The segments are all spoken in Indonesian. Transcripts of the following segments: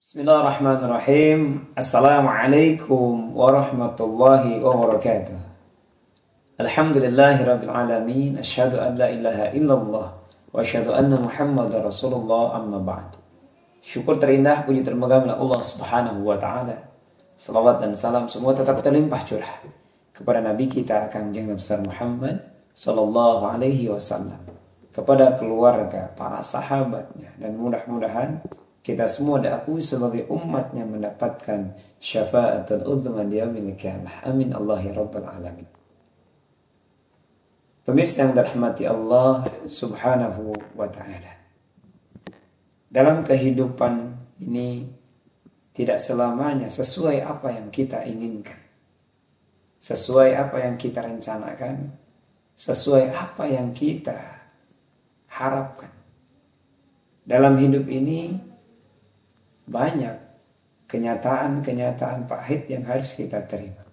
Bismillahirrahmanirrahim. Assalamualaikum warahmatullahi wabarakatuh. Alhamdulillahirabbil alamin. Asyhadu an la ilaha illallah wa asyhadu anna Muhammadar Rasulullah, amma ba'd. Syukur terindah, puji termegah Allah Subhanahu wa taala. Salawat dan salam semua tetap terlimpah curah kepada nabi kita Kangjeng Nabi Muhammad sallallahu alaihi wasallam, kepada keluarga, para sahabatnya, dan mudah-mudahan kita semua diakui sebagai umatnya mendapatkan syafaatul uzma di yaumil qiyamah. Amin Allah ya rabbal alamin. Pemirsa yang dirahmati Allah Subhanahu wa taala, dalam kehidupan ini tidak selamanya sesuai apa yang kita inginkan, sesuai apa yang kita rencanakan, sesuai apa yang kita harapkan. Dalam hidup ini banyak kenyataan-kenyataan pahit yang harus kita terima.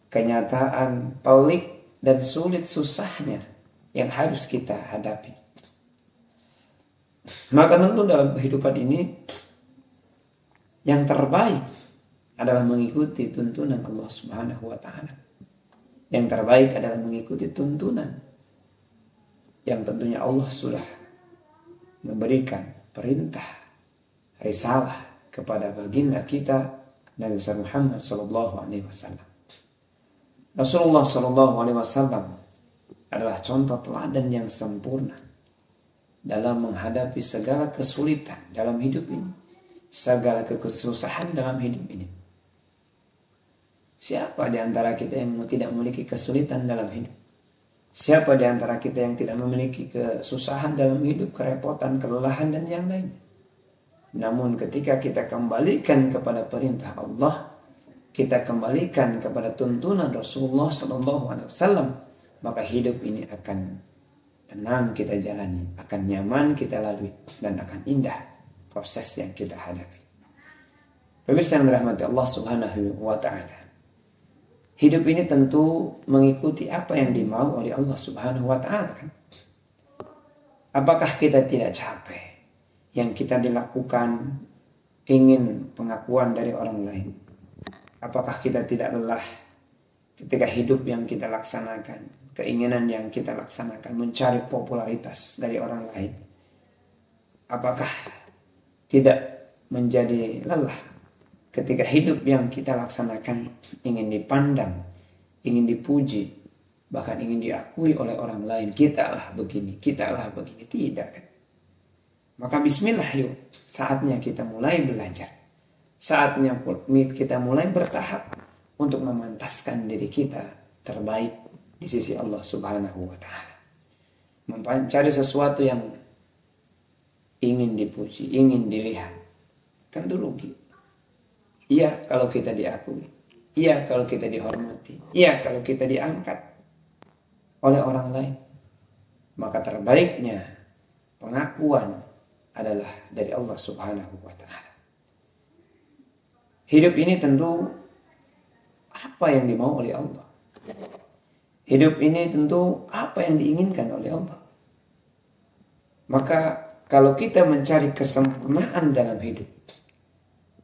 Kenyataan pelik dan sulit susahnya yang harus kita hadapi. Maka tentu dalam kehidupan ini yang terbaik adalah mengikuti tuntunan Allah Subhanahu wa taala. Yang terbaik adalah mengikuti tuntunan yang tentunya Allah sudah memberikan perintah, risalah kepada baginda kita Nabi Muhammad sallallahu alaihi wasallam. Rasulullah sallallahu alaihi wasallam adalah contoh teladan yang sempurna dalam menghadapi segala kesulitan dalam hidup ini, segala kesusahan dalam hidup ini. Siapa di antara kita yang tidak memiliki kesulitan dalam hidup? Siapa di antara kita yang tidak memiliki kesusahan dalam hidup, kerepotan, kelelahan, dan yang lainnya? Namun ketika kita kembalikan kepada perintah Allah, kita kembalikan kepada tuntunan Rasulullah SAW, maka hidup ini akan tenang kita jalani, akan nyaman kita lalui, dan akan indah proses yang kita hadapi. Pemirsa yang dirahmati Allah Subhanahu wa taala, hidup ini tentu mengikuti apa yang dimau oleh Allah Subhanahu wa taala, kan? Apakah kita tidak capek yang kita dilakukan ingin pengakuan dari orang lain? Apakah kita tidak lelah ketika hidup yang kita laksanakan, keinginan yang kita laksanakan mencari popularitas dari orang lain? Apakah tidak menjadi lelah ketika hidup yang kita laksanakan ingin dipandang, ingin dipuji, bahkan ingin diakui oleh orang lain? Kitalah begini, kitalah begini. Tidak, kan? Maka bismillah, yuk, saatnya kita mulai belajar. Saatnya kita mulai bertahap untuk memantaskan diri kita terbaik di sisi Allah Subhanahu wa taala. Mencari sesuatu yang ingin dipuji, ingin dilihat, tentu rugi. Iya kalau kita diakui, iya kalau kita dihormati, iya kalau kita diangkat oleh orang lain. Maka terbaiknya pengakuan adalah dari Allah Subhanahu wa taala. Hidup ini tentu apa yang dimau oleh Allah. Hidup ini tentu apa yang diinginkan oleh Allah. Maka kalau kita mencari kesempurnaan dalam hidup,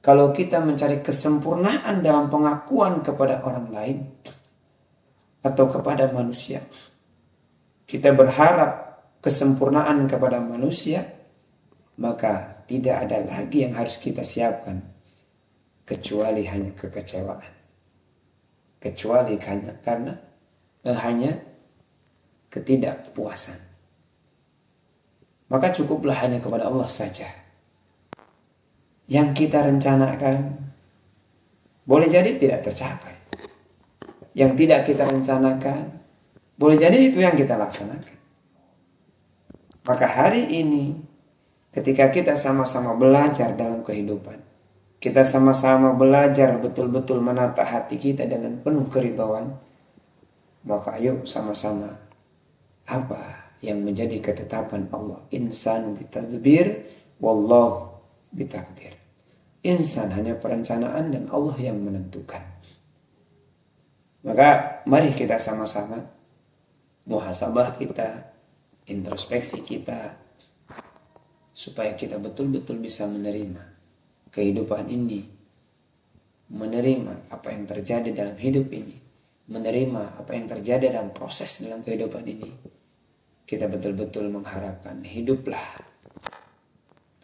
kalau kita mencari kesempurnaan dalam pengakuan kepada orang lain atau kepada manusia, kita berharap kesempurnaan kepada manusia, maka tidak ada lagi yang harus kita siapkan kecuali hanya kekecewaan, kecuali hanya ketidakpuasan. Maka cukuplah hanya kepada Allah saja. Yang kita rencanakan boleh jadi tidak tercapai, yang tidak kita rencanakan boleh jadi itu yang kita laksanakan. Maka hari ini ketika kita sama-sama belajar dalam kehidupan, kita sama-sama belajar betul-betul menata hati kita dengan penuh keridhaan, maka ayo sama-sama apa yang menjadi ketetapan Allah. Insan bitadbir, wallahu bitakdir. Insan hanya perencanaan dan Allah yang menentukan. Maka mari kita sama-sama muhasabah kita, introspeksi kita, supaya kita betul-betul bisa menerima kehidupan ini, menerima apa yang terjadi dalam hidup ini, menerima apa yang terjadi dalam proses dalam kehidupan ini, kita betul-betul mengharapkan hiduplah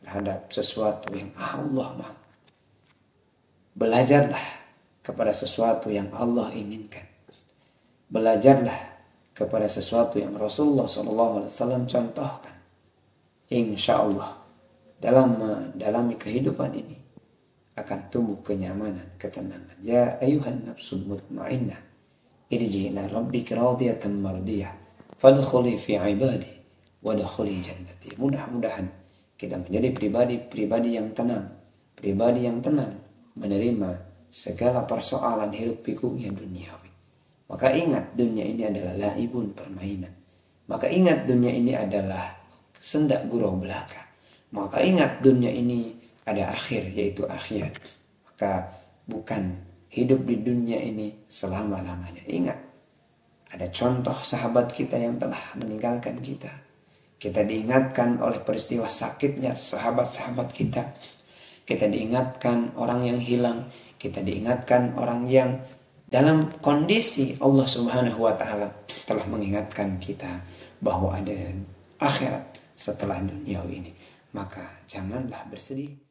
terhadap sesuatu yang Allah mau. Belajarlah kepada sesuatu yang Allah inginkan. Belajarlah kepada sesuatu yang Rasulullah SAW contohkan. Insya Allah dalam mendalami kehidupan ini akan tumbuh kenyamanan, ketenangan. Ya ayuhan nafsul mutmainnah, irji ila rabbika radiyatan mardiyah, fadkhuli fi ibadi wadkhuli jannati. Mudah-mudahan kita menjadi pribadi yang tenang, menerima segala persoalan hirup pikuknya duniawi. Maka ingat dunia ini adalah laibun, permainan. Maka ingat dunia ini adalah sendak gurau belaka. Maka ingat dunia ini ada akhir, yaitu akhirat. Maka bukan hidup di dunia ini selama-lamanya. Ingat, ada contoh sahabat kita yang telah meninggalkan kita. Kita diingatkan oleh peristiwa sakitnya sahabat-sahabat kita. Kita diingatkan orang yang hilang. Kita diingatkan orang yang dalam kondisi Allah Subhanahu wa Ta'ala telah mengingatkan kita bahwa ada akhirat setelah dunia ini. Maka janganlah bersedih.